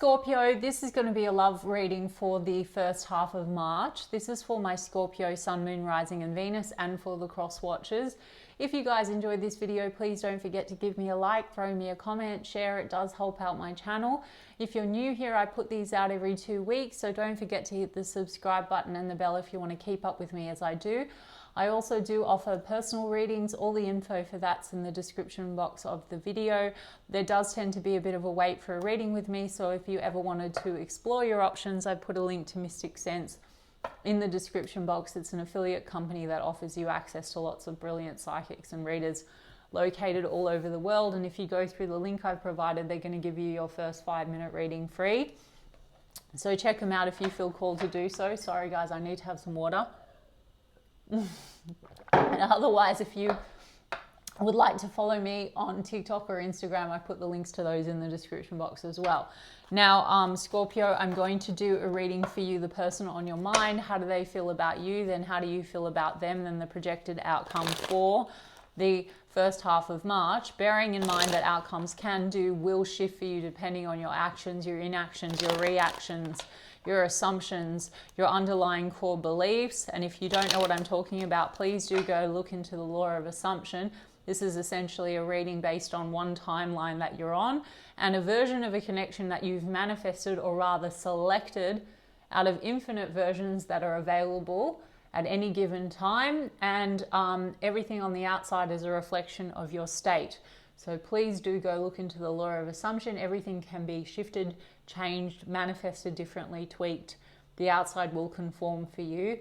Scorpio, this is going to be a love reading for the first half of March. This is for my Scorpio, Sun, Moon, Rising and Venus, and for the cross watchers. If you guys enjoyed this video, please don't forget to give me a like, throw me a comment, share. It does help out my channel. If you're new here, I put these out every 2 weeks, so don't forget to hit the subscribe button and the bell if you want to keep up with me as I do. I also do offer personal readings. All the info for that's in the description box of the video. There does tend to be a bit of a wait for a reading with me, so if you ever wanted to explore your options, I put a link to Mystic Sense in the description box. It's an affiliate company that offers you access to lots of brilliant psychics and readers located all over the world, and if you go through the link I've provided, they're going to give you your first 5-minute reading free. So check them out if you feel called to do so. Sorry guys, I need to have some water. And otherwise, if you would like to follow me on TikTok or Instagram, I put the links to those in the description box as well. Now, Scorpio, I'm going to do a reading for you, the person on your mind. How do they feel about you? Then how do you feel about them? Then the projected outcome for the first half of March, bearing in mind that outcomes will shift for you depending on your actions, your inactions, your reactions, your assumptions, your underlying core beliefs. And if you don't know what I'm talking about, please do go look into the law of assumption. This is essentially a reading based on one timeline that you're on and a version of a connection that you've manifested, or rather selected, out of infinite versions that are available at any given time. And everything on the outside is a reflection of your state. So please do go look into the law of assumption. Everything can be shifted, changed, manifested differently, tweaked. The outside will conform for you.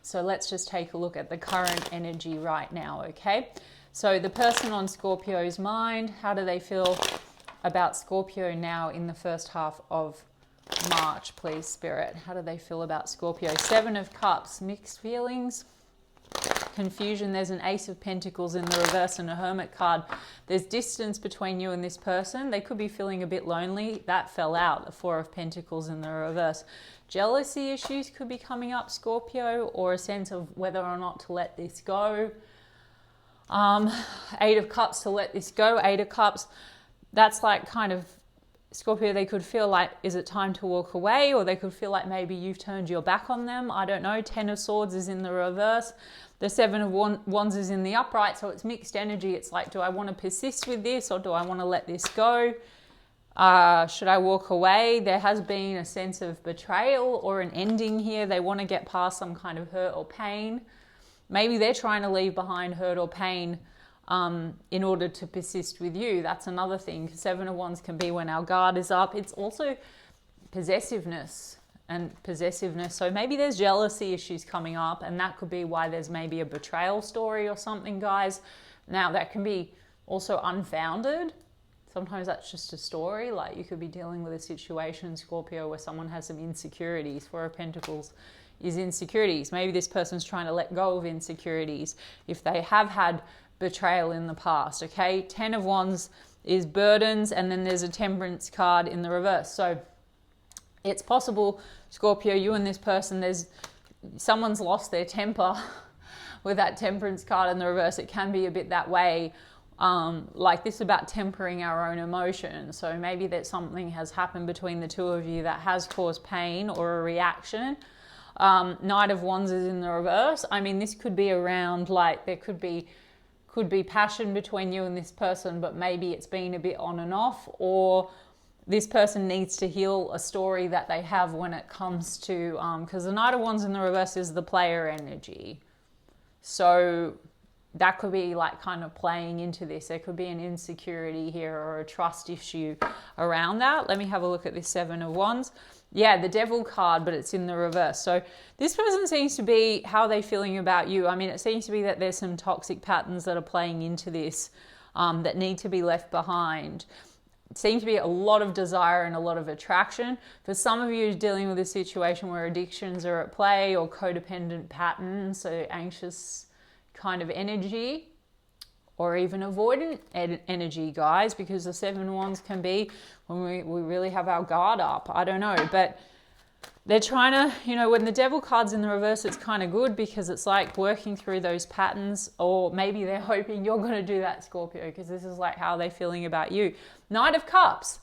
So let's just take a look at the current energy right now, okay? So the person on Scorpio's mind, how do they feel about Scorpio now in the first half of March, please, Spirit? How do they feel about Scorpio? 7 of Cups, mixed feelings, confusion. There's an Ace of Pentacles in the reverse and a Hermit card. There's distance between you and this person. They could be feeling a bit lonely. That fell out, the 4 of Pentacles in the reverse. Jealousy issues could be coming up, Scorpio, or a sense of whether or not to let this go. 8 of Cups, to let this go. 8 of Cups, that's like kind of Scorpio, they could feel like, is it time to walk away? Or they could feel like maybe you've turned your back on them. I don't know. 10 of Swords is in the reverse. The 7 of Wands is in the upright. So it's mixed energy. It's like, do I want to persist with this, or do I want to let this go? Should I walk away? There has been a sense of betrayal or an ending here. They want to get past some kind of hurt or pain. Maybe they're trying to leave behind hurt or pain in order to persist with you. That's another thing. 7 of Wands can be when our guard is up. It's also possessiveness. So maybe there's jealousy issues coming up, and that could be why there's maybe a betrayal story or something, guys. Now, that can be also unfounded. Sometimes that's just a story. Like, you could be dealing with a situation, Scorpio, where someone has some insecurities. 4 of Pentacles is insecurities. Maybe this person's trying to let go of insecurities if they have had betrayal in the past, okay? 10 of Wands is burdens, and then there's a Temperance card in the reverse. So it's possible, Scorpio, you and this person, someone's lost their temper with that Temperance card in the reverse. It can be a bit that way. Like this, about tempering our own emotions. So maybe that something has happened between the two of you that has caused pain or a reaction. Knight of Wands is in the reverse. I mean, this could be around, like, there could be passion between you and this person, but maybe it's been a bit on and off, or this person needs to heal a story that they have when it comes to, because the Knight of Wands in the reverse is the player energy. So that could be like kind of playing into this. There could be an insecurity here or a trust issue around that. Let me have a look at this 7 of Wands. Yeah, the Devil card, but it's in the reverse. So this person seems to be, how are they feeling about you? I mean, it seems to be that there's some toxic patterns that are playing into this that need to be left behind. It seems to be a lot of desire and a lot of attraction. For some of you dealing with a situation where addictions are at play or codependent patterns, so anxious kind of energy, or even avoidant energy, guys, because the 7 Wands can be when we really have our guard up. I don't know, but they're trying to, when the Devil card's in the reverse, it's kind of good because it's like working through those patterns, or maybe they're hoping you're going to do that, Scorpio, because this is like how they're feeling about you. Knight of Cups.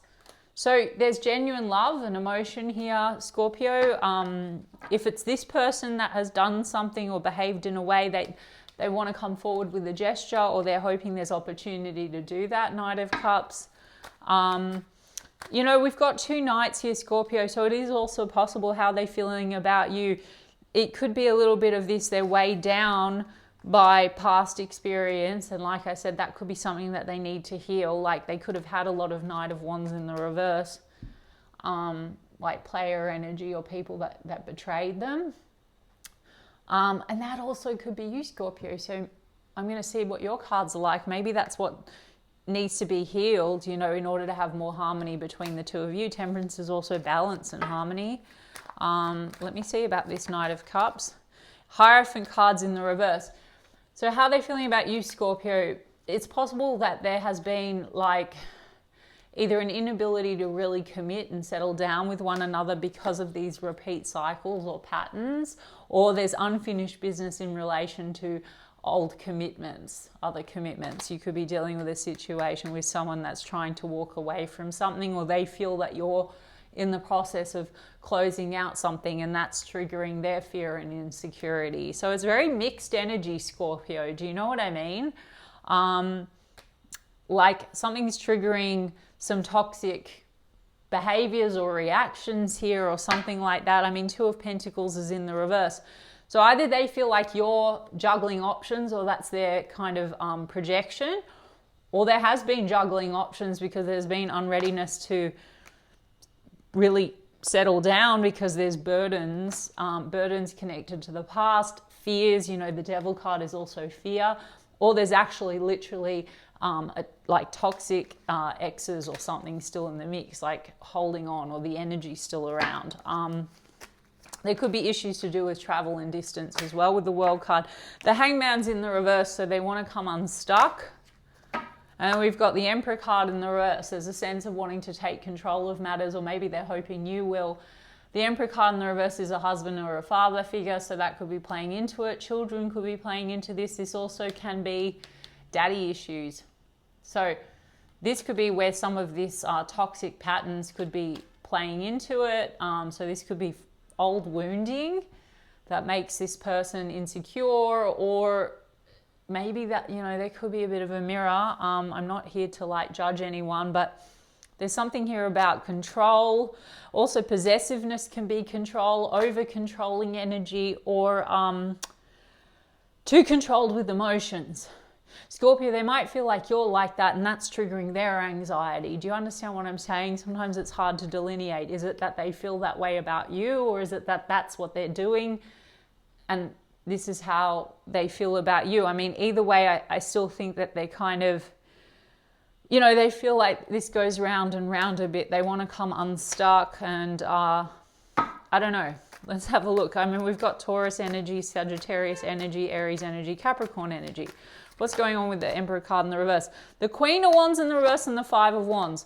So there's genuine love and emotion here, Scorpio. If it's this person that has done something or behaved in a way that they want to come forward with a gesture, or they're hoping there's opportunity to do that, Knight of Cups. You know, we've got 2 knights here, Scorpio, so it is also possible how they're feeling about you. It could be a little bit of this, they're weighed down by past experience, and like I said, that could be something that they need to heal. Like they could have had a lot of Knight of Wands in the reverse, like player energy or people that betrayed them, and that also could be you, Scorpio. So I'm going to see what your cards are like. Maybe that's what needs to be healed, you know, in order to have more harmony between the two of you. Temperance is also balance and harmony. Let me see about this Knight of Cups. Hierophant cards in the reverse. So how they're feeling about you, Scorpio, it's possible that there has been like either an inability to really commit and settle down with one another because of these repeat cycles or patterns, or there's unfinished business in relation to old commitments, other commitments. You could be dealing with a situation with someone that's trying to walk away from something, or they feel that you're in the process of closing out something and that's triggering their fear and insecurity. So it's very mixed energy, Scorpio. Do you know what I mean? Like something's triggering some toxic behaviors or reactions here or something like that. I mean, 2 of Pentacles is in the reverse. So either they feel like you're juggling options, or that's their kind of projection, or there has been juggling options because there's been unreadiness to really settle down because there's burdens connected to the past, fears. You know, the Devil card is also fear, or there's actually literally like toxic exes or something still in the mix, like holding on, or the energy still around. There could be issues to do with travel and distance as well with the World card. The Hangman's in the reverse, so they want to come unstuck. And we've got the Emperor card in the reverse. There's a sense of wanting to take control of matters, or maybe they're hoping you will. The Emperor card in the reverse is a husband or a father figure, so that could be playing into it. Children could be playing into this. This also can be daddy issues. So this could be where some of this toxic patterns could be playing into it. So this could be old wounding that makes this person insecure, or maybe that, you know, there could be a bit of a mirror. I'm not here to like judge anyone, but there's something here about control. Also possessiveness can be control, over controlling energy, or too controlled with emotions. Scorpio, they might feel like you're like that and that's triggering their anxiety. Do you understand what I'm saying? Sometimes it's hard to delineate. Is it that they feel that way about you, or is it that that's what they're doing and this is how they feel about you? I mean, either way, I still think that they're kind of, you know, they feel like this goes round and round a bit. They want to come unstuck, and I don't know. Let's have a look. I mean, we've got Taurus energy, Sagittarius energy, Aries energy, Capricorn energy. What's going on with the Emperor card in the reverse? The Queen of Wands in the reverse and the 5 of Wands.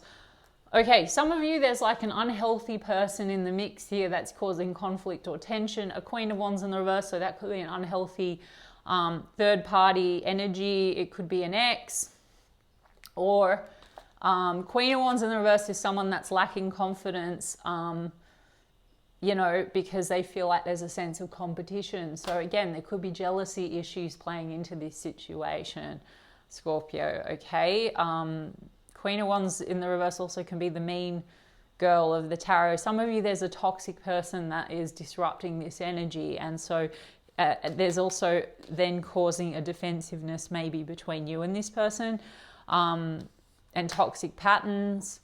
Okay, some of you, there's like an unhealthy person in the mix here that's causing conflict or tension. A Queen of Wands in the reverse, so that could be an unhealthy third party energy. It could be an ex. Or Queen of Wands in the reverse is someone that's lacking confidence, you know, because they feel like there's a sense of competition. So again, there could be jealousy issues playing into this situation, Scorpio, okay? Queen of Wands in the reverse also can be the mean girl of the tarot. Some of you, there's a toxic person that is disrupting this energy, and so there's also then causing a defensiveness maybe between you and this person, and toxic patterns.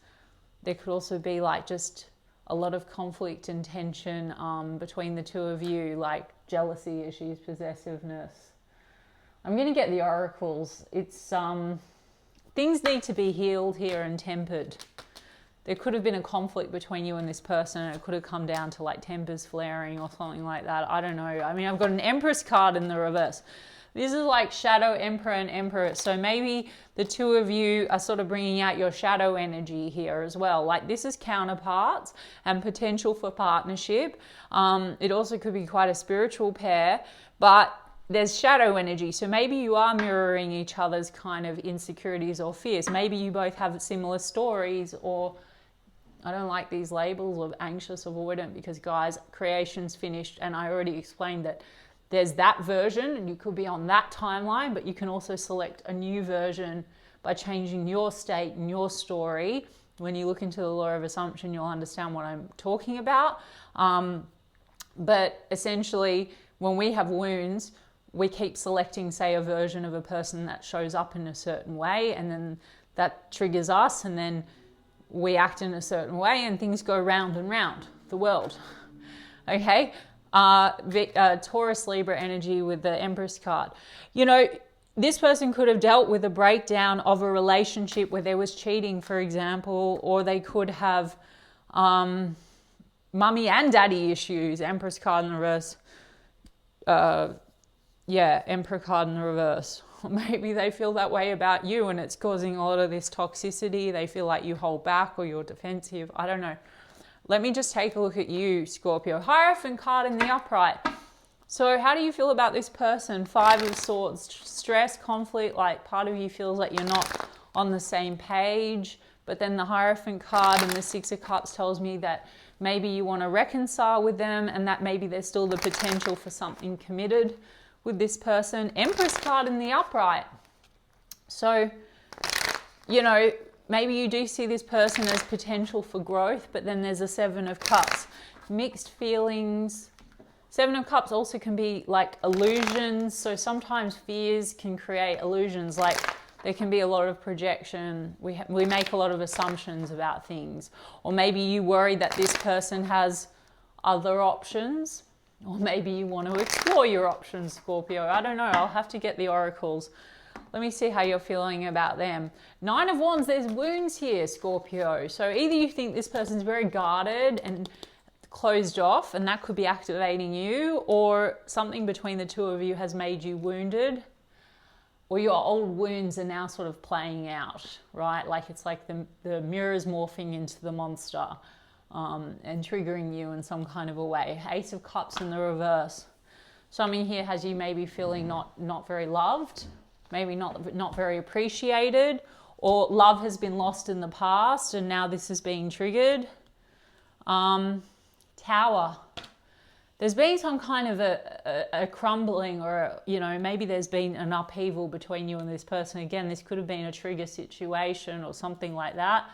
There could also be like just a lot of conflict and tension between the two of you, like jealousy issues, possessiveness. I'm going to get the oracles. It's things need to be healed here and tempered. There could have been a conflict between you and this person, and it could have come down to like tempers flaring or something like that. I don't know. I mean, I've got an Empress card in the reverse. This is like shadow Emperor and Emperor. So maybe the two of you are sort of bringing out your shadow energy here as well. Like this is counterparts and potential for partnership. It also could be quite a spiritual pair, but there's shadow energy. So maybe you are mirroring each other's kind of insecurities or fears. Maybe you both have similar stories, or I don't like these labels of anxious, avoidant, because guys, creation's finished, and I already explained that there's that version and you could be on that timeline, but you can also select a new version by changing your state and your story. When you look into the law of assumption, you'll understand what I'm talking about. But essentially, when we have wounds, we keep selecting, say, a version of a person that shows up in a certain way, and then that triggers us, and then we act in a certain way, and things go round and round the world. Okay? Taurus Libra energy with the Empress card. You know, this person could have dealt with a breakdown of a relationship where there was cheating, for example, or they could have mummy and daddy issues. Empress card in the reverse. Emperor card in the reverse. Or maybe they feel that way about you and it's causing a lot of this toxicity. They feel like you hold back or you're defensive. I don't know. Let me just take a look at you, Scorpio. Hierophant card in the upright. So how do you feel about this person? 5 of Swords. Stress, conflict, like part of you feels like you're not on the same page. But then the Hierophant card and the 6 of Cups tells me that maybe you want to reconcile with them, and that maybe there's still the potential for something committed with this person. Empress card in the upright. So, you know, maybe you do see this person as potential for growth, but then there's a 7 of Cups. Mixed feelings. 7 of Cups also can be like illusions. So sometimes fears can create illusions. Like there can be a lot of projection. We make a lot of assumptions about things. Or maybe you worry that this person has other options. Or maybe you want to explore your options, Scorpio. I don't know. I'll have to get the oracles. Let me see how you're feeling about them. 9 of Wands, there's wounds here, Scorpio. So either you think this person's very guarded and closed off, and that could be activating you, or something between the two of you has made you wounded, or your old wounds are now sort of playing out, right? Like it's like the mirror's morphing into the monster. And triggering you in some kind of a way. Ace of Cups in the reverse. Something here has you maybe feeling not very loved, maybe not very appreciated, or love has been lost in the past and now this is being triggered. Tower. There's been some kind of a crumbling, or you know, maybe there's been an upheaval between you and this person. Again, this could have been a trigger situation or something like that.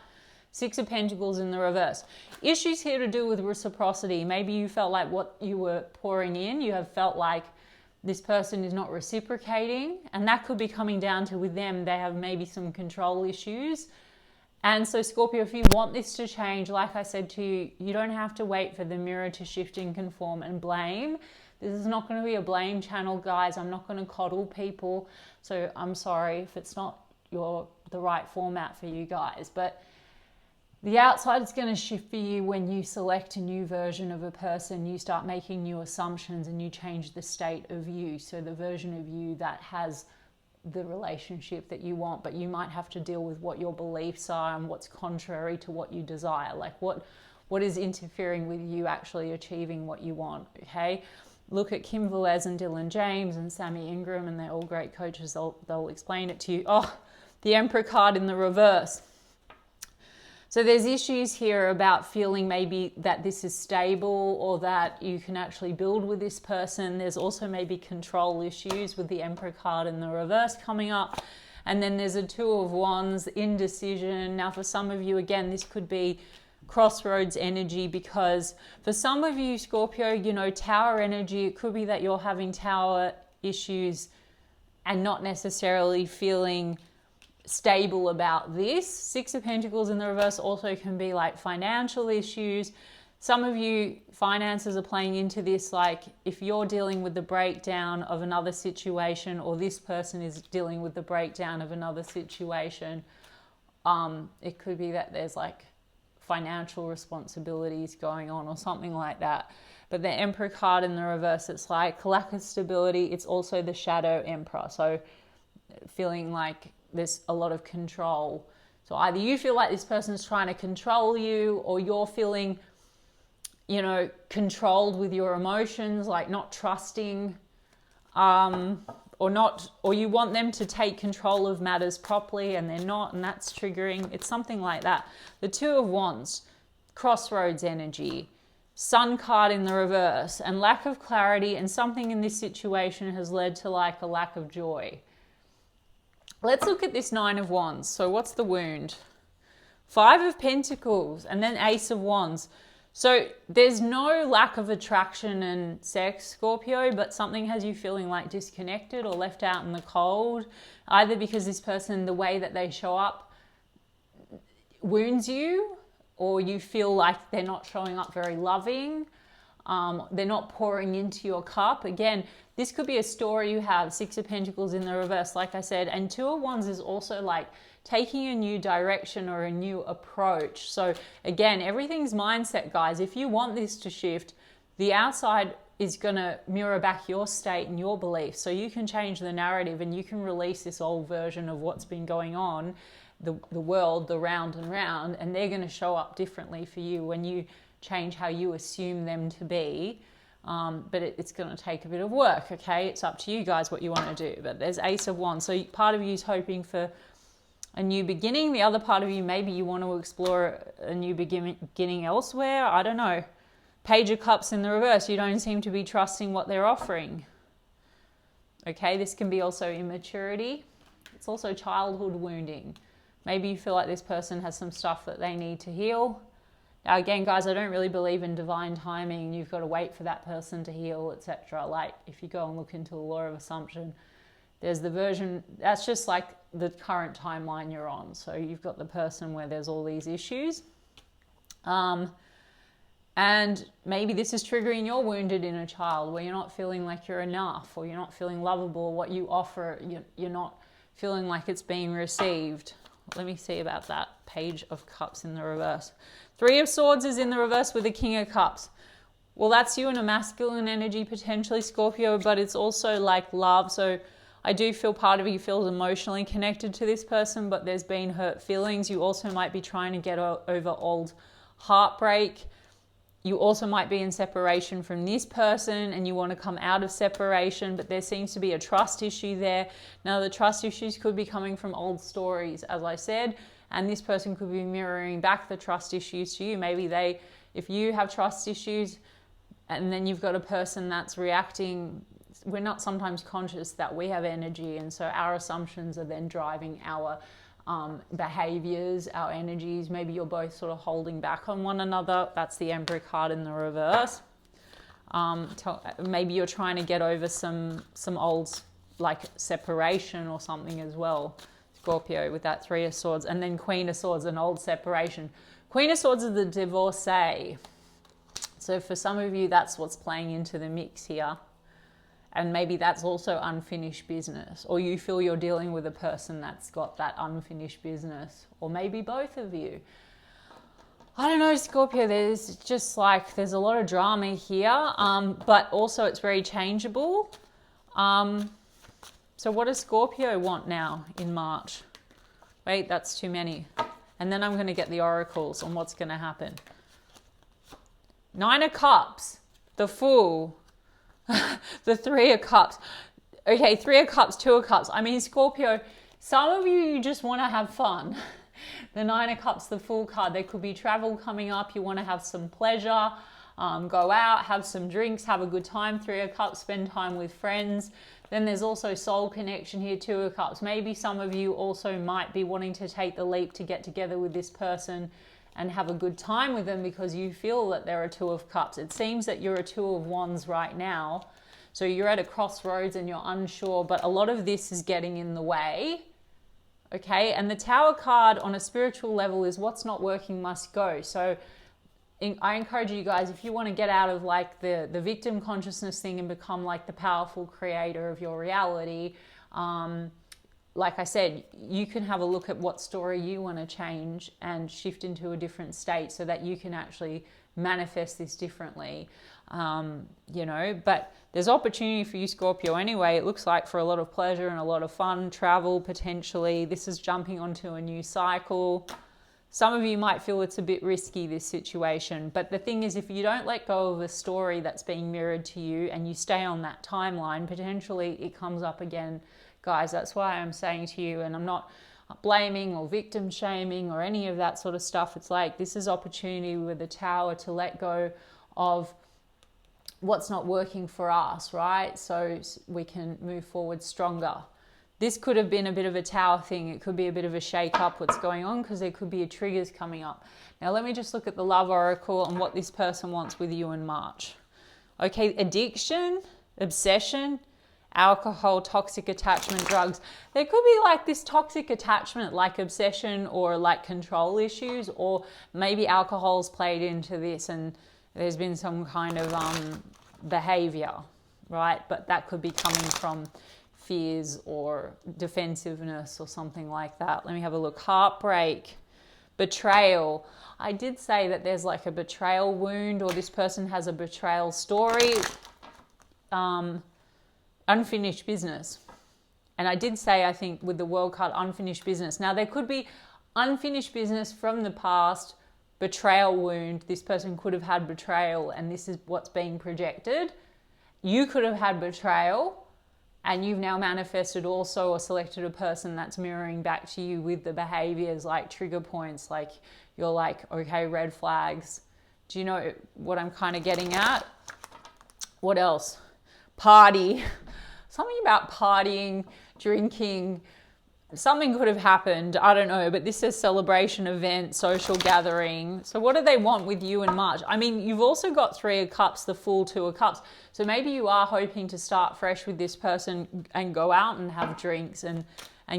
6 of Pentacles in the reverse. Issues here to do with reciprocity. Maybe you felt like what you were pouring in, you have felt like this person is not reciprocating, and that could be coming down to with them, they have maybe some control issues. And so Scorpio, if you want this to change, like I said to you, you don't have to wait for the mirror to shift and conform and blame. This is not going to be a blame channel, guys. I'm not going to coddle people. So I'm sorry if it's not the right format for you guys. But the outside is going to shift for you when you select a new version of a person. You start making new assumptions and you change the state of you. So the version of you that has the relationship that you want, but you might have to deal with what your beliefs are and what's contrary to what you desire. Like what is interfering with you actually achieving what you want, okay? Look at Kim Velez and Dylan James and Sammy Ingram, and they're all great coaches. They'll explain it to you. Oh, the Emperor card in the reverse. So there's issues here about feeling maybe that this is stable or that you can actually build with this person. There's also maybe control issues with the Emperor card in the reverse coming up. And then there's a 2 of Wands, indecision. Now for some of you, again, this could be crossroads energy, because for some of you, Scorpio, you know, tower energy, it could be that you're having tower issues and not necessarily feeling stable about this. 6 of Pentacles in the reverse also can be like financial issues. Some of you, finances are playing into this, like if you're dealing with the breakdown of another situation, or this person is dealing with the breakdown of another situation, it could be that there's like financial responsibilities going on or something like that. But the Emperor card in the reverse, it's like lack of stability. It's also the Shadow Emperor. So feeling like there's a lot of control. So either you feel like this person's trying to control you, or you're feeling, you know, controlled with your emotions, like not trusting, or you want them to take control of matters properly and they're not, and that's triggering. It's something like that. The 2 of Wands. crossroads energy, Sun card in the reverse, and lack of clarity, and something in this situation has led to like a lack of joy. Let's look at this 9 of Wands. So what's the wound? 5 of Pentacles, and then Ace of Wands. So there's no lack of attraction and sex, Scorpio, but something has you feeling like disconnected or left out in the cold, either because this person, the way that they show up wounds you, or you feel like they're not showing up very loving. They're not pouring into your cup. Again, this could be a story you have. 6 of Pentacles in the reverse, like I said. And 2 of Wands is also like taking a new direction or a new approach. So again, everything's mindset, guys. If you want this to shift, the outside is going to mirror back your state and your beliefs. So you can change the narrative and you can release this old version of what's been going on, the world, the round and round, and they're going to show up differently for you when you change how you assume them to be. But it's going to take a bit of work, okay? It's up to you guys what you want to do. But there's Ace of Wands. So part of you is hoping for a new beginning. The other part of you, maybe you want to explore a new beginning elsewhere. I don't know. Page of Cups in the reverse. You don't seem to be trusting what they're offering. Okay, this can be also immaturity. It's also childhood wounding. Maybe you feel like this person has some stuff that they need to heal. Now, again, guys, I don't really believe in divine timing. You've got to wait for that person to heal, etc. Like, if you go and look into the law of assumption, there's the version, that's just like the current timeline you're on. So you've got the person where there's all these issues. And maybe this is triggering your wounded inner child, where you're not feeling like you're enough, or you're not feeling lovable. What you offer, you're not feeling like it's being received. Let me see about that. Page of Cups in the reverse. 3 of Swords is in the reverse with the King of Cups. Well, that's you in a masculine energy, potentially, Scorpio, but it's also like love. So I do feel part of you feels emotionally connected to this person, but there's been hurt feelings. You also might be trying to get over old heartbreak. You also might be in separation from this person and you want to come out of separation, but there seems to be a trust issue there. Now, the trust issues could be coming from old stories, as I said, and this person could be mirroring back the trust issues to you. Maybe if you have trust issues and then you've got a person that's reacting, we're not sometimes conscious that we have energy, and so our assumptions are then driving our behaviors, our energies. Maybe you're both sort of holding back on one another. That's the Emperor card in the reverse. Maybe you're trying to get over some old like separation or something as well, Scorpio, with that 3 of Swords. And then Queen of Swords, an old separation. Queen of Swords is the divorcee. So for some of you, that's what's playing into the mix here. And maybe that's also unfinished business, or you feel you're dealing with a person that's got that unfinished business, or maybe both of you. I don't know, Scorpio, there's a lot of drama here, but also it's very changeable. So what does Scorpio want now in March? Wait, that's too many. And then I'm going to get the oracles on what's going to happen. 9 of Cups, the Fool, the 3 of Cups. Okay, 3 of Cups, 2 of Cups. I mean, Scorpio, some of you just want to have fun. The 9 of Cups, the Fool card. There could be travel coming up. You want to have some pleasure, go out, have some drinks, have a good time. 3 of Cups, spend time with friends. Then there's also soul connection here, 2 of Cups. Maybe some of you also might be wanting to take the leap to get together with this person and have a good time with them because you feel that they're a 2 of Cups. It seems that you're a 2 of Wands right now. So you're at a crossroads and you're unsure, but a lot of this is getting in the way. Okay, and the Tower card on a spiritual level is what's not working must go. So I encourage you guys, if you want to get out of like the victim consciousness thing and become like the powerful creator of your reality, like I said, you can have a look at what story you want to change and shift into a different state so that you can actually manifest this differently, but there's opportunity for you, Scorpio, anyway. It looks like for a lot of pleasure and a lot of fun, travel potentially. This is jumping onto a new cycle. Some of you might feel it's a bit risky, this situation, but the thing is, if you don't let go of a story that's being mirrored to you and you stay on that timeline, potentially it comes up again. Guys, that's why I'm saying to you, and I'm blaming or victim shaming or any of that sort of stuff. It's like this is opportunity with the Tower to let go of what's not working for us, right? So we can move forward stronger. This could have been a bit of a Tower thing. It could be a bit of a shake up what's going on because there could be triggers coming up. Now let me just look at the Love Oracle and what this person wants with you in March. Okay, addiction, obsession, alcohol, toxic attachment, drugs. There could be like this toxic attachment, like obsession or like control issues, or maybe alcohol's played into this and there's been some kind of behavior, right? But that could be coming from fears or defensiveness or something like that. Let me have a look. Heartbreak, betrayal. I did say that there's like a betrayal wound, or this person has a betrayal story. Unfinished business. And I did say, I think with the World card, unfinished business. Now there could be unfinished business from the past, betrayal wound. This person could have had betrayal and this is what's being projected. You could have had betrayal and you've now manifested also or selected a person that's mirroring back to you with the behaviors like trigger points, like you're like, okay, red flags. Do you know what I'm kind of getting at? What else? Party. Something about partying, drinking. Something could have happened. I don't know, but this says celebration, event, social gathering. So what do they want with you in March? I mean, you've also got 3 of Cups, the Fool, 2 of Cups. So maybe you are hoping to start fresh with this person and go out and have drinks and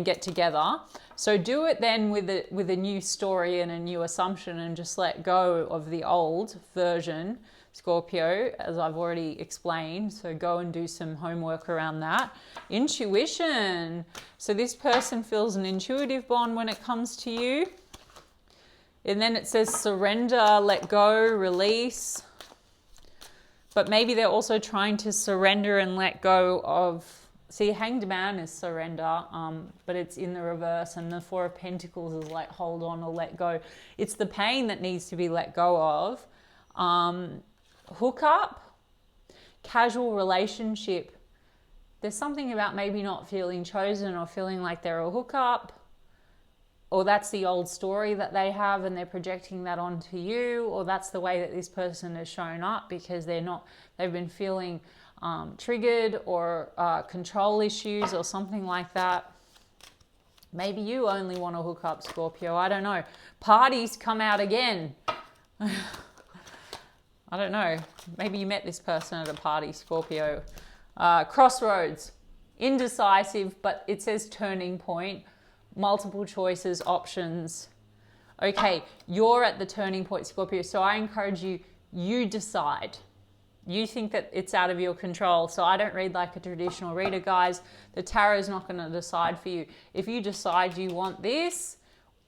get together. So do it then with a new story and a new assumption and just let go of the old version, Scorpio, as I've already explained. So go and do some homework around that. Intuition. So this person feels an intuitive bond when it comes to you. And then it says surrender, let go, release. But maybe they're also trying to surrender and let go of, see, Hanged Man is surrender, but it's in the reverse, and the 4 of Pentacles is like hold on or let go. It's the pain that needs to be let go of. Hookup, casual relationship. There's something about maybe not feeling chosen or feeling like they're a hookup, or that's the old story that they have and they're projecting that onto you, or that's the way that this person has shown up because they've been feeling triggered or control issues or something like that. Maybe you only want to hook up, Scorpio. I don't know. Parties come out again. I don't know. Maybe you met this person at a party, Scorpio. Crossroads. Indecisive, but it says turning point. Multiple choices, options. Okay, you're at the turning point, Scorpio. So I encourage you, you decide. You think that it's out of your control. So I don't read like a traditional reader, guys. The tarot is not going to decide for you. If you decide you want this,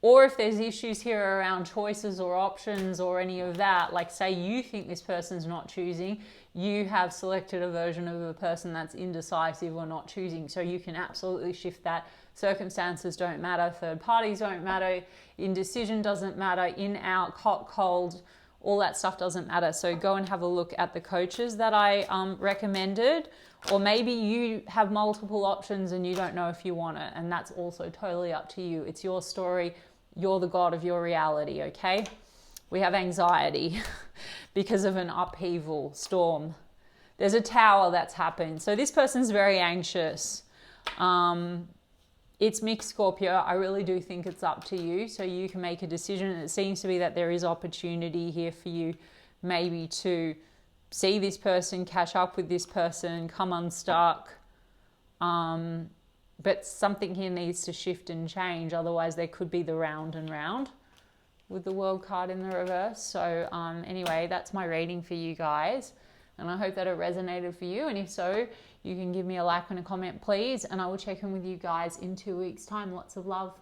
or if there's issues here around choices or options or any of that, like say you think this person's not choosing, you have selected a version of a person that's indecisive or not choosing. So you can absolutely shift that. Circumstances don't matter. Third parties don't matter. Indecision doesn't matter. In, out, hot, cold, all that stuff doesn't matter. So go and have a look at the coaches that I recommended. Or maybe you have multiple options and you don't know if you want it. And that's also totally up to you. It's your story. You're the god of your reality, okay? We have anxiety because of an upheaval, storm. There's a tower that's happened. So this person's very anxious. It's mixed, Scorpio. I really do think it's up to you. So you can make a decision. It seems to be that there is opportunity here for you maybe to see this person, catch up with this person, come unstuck. But something here needs to shift and change. Otherwise, there could be the round and round with the World card in the reverse. So anyway, that's my reading for you guys. And I hope that it resonated for you. And if so, you can give me a like and a comment, please. And I will check in with you guys in 2 weeks' time. Lots of love.